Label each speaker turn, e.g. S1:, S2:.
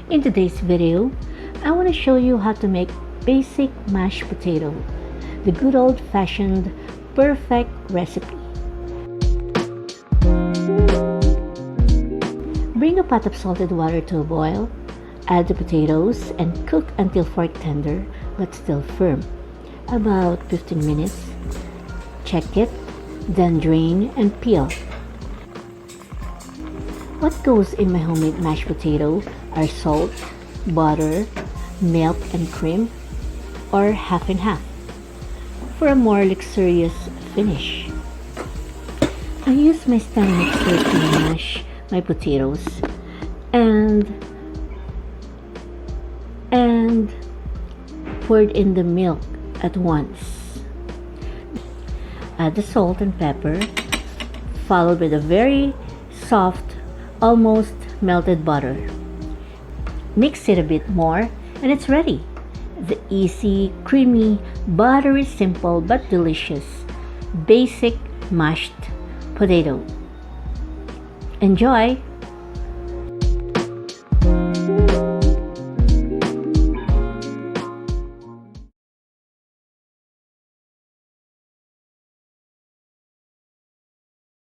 S1: In today's video, I want to show you how to make basic mashed potato, the good old-fashioned perfect recipe. Bring a pot of salted water to a boil, add the potatoes and cook until fork tender but still firm, about 15 minutes. Check it, then drain and peel. What goes in my homemade mashed potato are salt, butter, milk and cream, or half and half, for a more luxurious finish. I use my stand mixer to mash my potatoes and poured in the milk at once. Add the salt and pepper, followed by the very soft, almost melted butter. Mix it a bit more and it's ready. The easy, creamy, buttery, simple but delicious basic mashed potato. Enjoy!